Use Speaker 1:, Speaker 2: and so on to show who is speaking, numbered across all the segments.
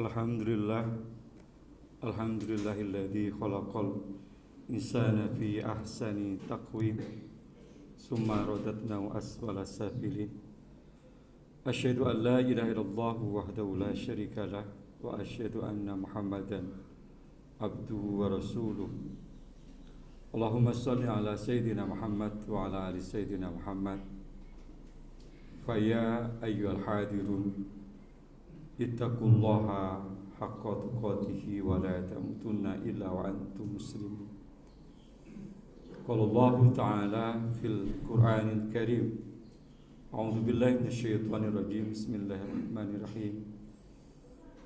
Speaker 1: Alhamdulillah, alhamdulillahilladzi khalaqal insana fi ahsani taqwim summa radatnahu asfala safilin. Asyhadu an la ilaha illallah wahdahu la syarika lah wa asyhadu anna Muhammadan abduhu wa rasuluh. Allahumma shalli ala sayyidina Muhammad wa ala ali sayyidina Muhammad. Fa ya ayyuhal hadirun ittaqullaha haqqa tuqatih wa la tamutunna illa wa antum muslimun. Qala Allah Ta'ala fil Qur'anil Karim. A'udzu billahi minasyaitonir rajim. Bismillahirrahmanirrahim.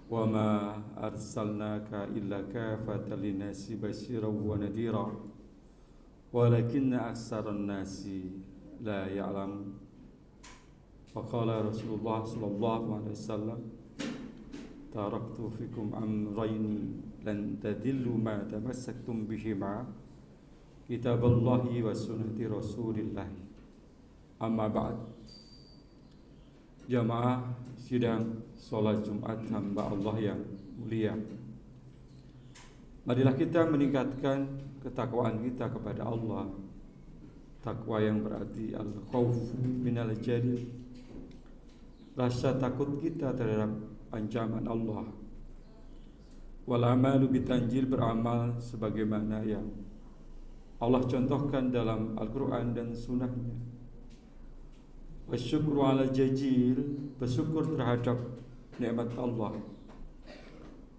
Speaker 1: Wa ma arsalnaka illa kafatan linnasi basyiran wa nadhira walakinna aktsaran nasi la ya'lamun. Wa qala Rasulullah sallallahu alaihi wasallam, taraktu fikum amrayni lan tadillu ma tamassaktum bihima kitaballahi wa sunnati rasulillah. Amma ba'd. Jamaah sidang salat Jumat hamba Allah yang mulia, marilah kita meningkatkan ketakwaan kita kepada Allah. Takwa yang berarti al-khauf minal jalil, rasa takut kita terhadap ancaman Allah. Wal amalu bitanjil, beramal sebagaimana yang Allah contohkan dalam Al-Quran dan Sunnahnya. Wasyukru ala jajil, bersyukur terhadap nikmat Allah.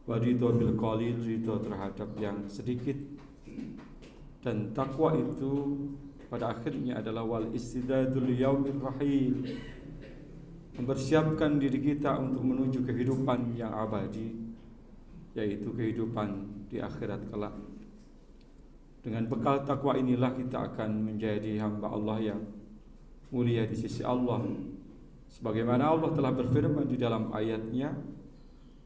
Speaker 1: Waridho bil qalil, ridho terhadap yang sedikit. Dan takwa itu pada akhirnya adalah wal istidadul yaumir rahil, mempersiapkan diri kita untuk menuju kehidupan yang abadi, yaitu kehidupan di akhirat kelak. Dengan bekal takwa inilah kita akan menjadi hamba Allah yang mulia di sisi Allah. Sebagaimana Allah telah berfirman di dalam ayatnya,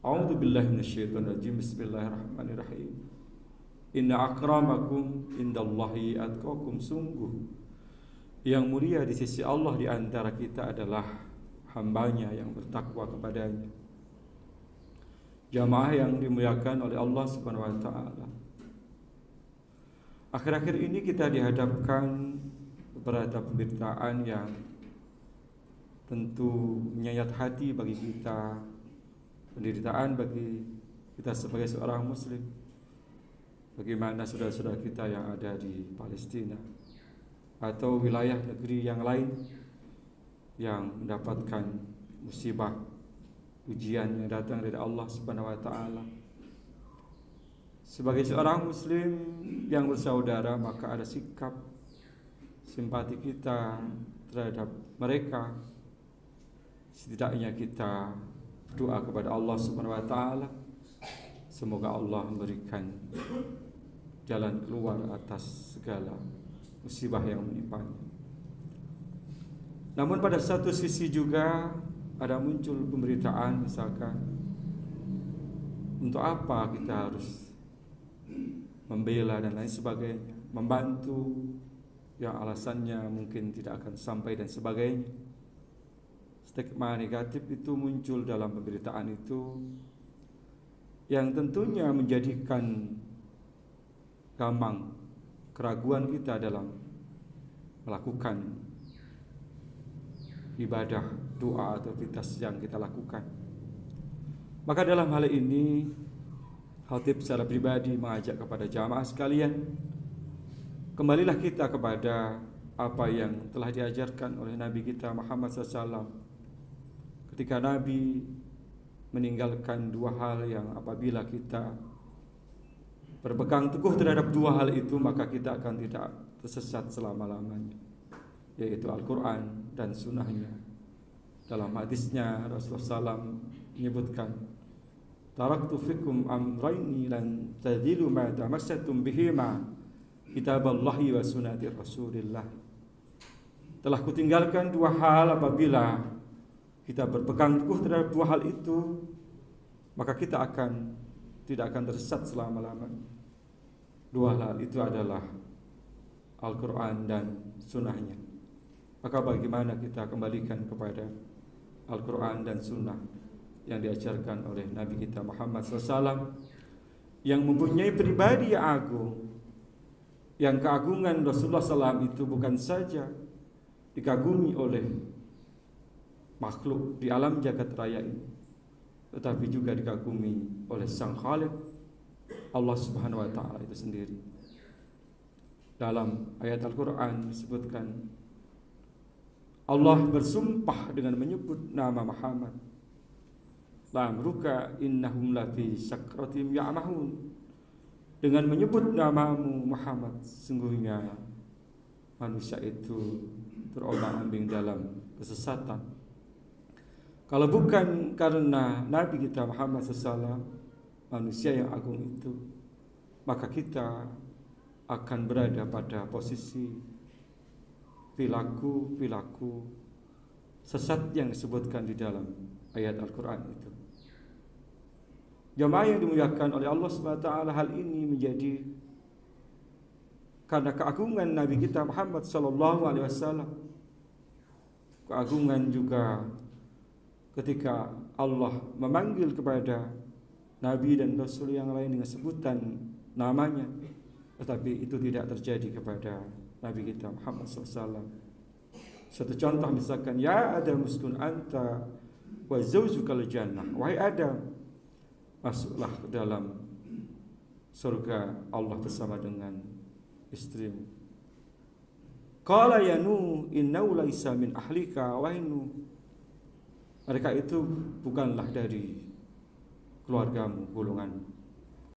Speaker 1: A'udzu billahi minasyaitonir rajim. Bismillahirrahmanirrahim. Inna akramakum indallahi atqakum, sungguh yang mulia di sisi Allah di antara kita adalah hambanya yang bertakwa kepadanya. Jamaah yang dimuliakan oleh Allah Subhanahu wa taala, akhir-akhir ini kita dihadapkan kepada pemberitaan yang tentu menyayat hati bagi kita, penderitaan bagi kita sebagai seorang muslim. Bagaimana saudara-saudara kita yang ada di Palestina atau wilayah negeri yang lain yang mendapatkan musibah, ujian yang datang dari Allah Subhanahu wa taala. Sebagai seorang muslim yang bersaudara, maka ada sikap simpati kita terhadap mereka. Setidaknya kita doa kepada Allah Subhanahu wa taala, semoga Allah memberikan jalan keluar atas segala musibah yang menimpanya. Namun pada satu sisi juga ada muncul pemberitaan, misalkan, untuk apa kita harus membela dan lain sebagainya, membantu yang alasannya mungkin tidak akan sampai dan sebagainya. Stigma negatif itu muncul dalam pemberitaan itu, yang tentunya menjadikan gamang keraguan kita dalam melakukan ibadah, doa atau aktivitas yang kita lakukan. Maka dalam hal ini, khatib secara pribadi mengajak kepada jamaah sekalian, kembalilah kita kepada apa yang telah diajarkan oleh Nabi kita Muhammad SAW. Ketika Nabi meninggalkan dua hal yang apabila kita berpegang teguh terhadap dua hal itu, maka kita akan tidak tersesat selama-lamanya, yaitu Al-Quran dan Sunnahnya. Dalam hadisnya Rasulullah SAW menyebutkan, taraktu fikum amrayni lan tadillu ma tamassaktum bihima kitaballahi wa sunnati rasulillah. Telah kutinggalkan dua hal, apabila kita berpegang teguh terhadap dua hal itu, maka kita tidak akan tersesat selama-lamanya. Dua hal itu adalah Al-Quran dan Sunnahnya. Maka bagaimana kita kembalikan kepada Al-Quran dan Sunnah yang diajarkan oleh Nabi kita Muhammad SAW, yang mempunyai pribadi yang agung, yang keagungan Rasulullah SAW itu bukan saja dikagumi oleh makhluk di alam jagat raya ini, tetapi juga dikagumi oleh Sang Khaliq, Allah Subhanahu wa Ta'ala itu sendiri. Dalam ayat Al-Quran disebutkan, Allah bersumpah dengan menyebut nama Muhammad, la'amruka innahum lafi sakratim ya'mahun, dengan menyebut namamu Muhammad, sungguhnya manusia itu terombang-ambing dalam kesesatan. Kalau bukan karena Nabi kita Muhammad SAW, manusia yang agung itu, maka kita akan berada pada posisi pilaku sesat yang disebutkan di dalam ayat Al-Quran itu. Jamaah yang dimuliakan oleh Allah SWT, hal ini menjadi karena keagungan Nabi kita Muhammad SAW. Keagungan juga ketika Allah memanggil kepada Nabi dan Rasul yang lain dengan sebutan namanya, tetapi itu tidak terjadi kepada Nabi kita Muhammad SAW. Satu contoh misalkan, ya Adam uskun anta wa zawjukal jannah, wahai Adam, masuklah ke dalam surga Allah bersama dengan istrimu. Qala ya Nuh innahu laisa min ahlika, wahai Nuh, mereka itu bukanlah dari keluargamu, golonganmu.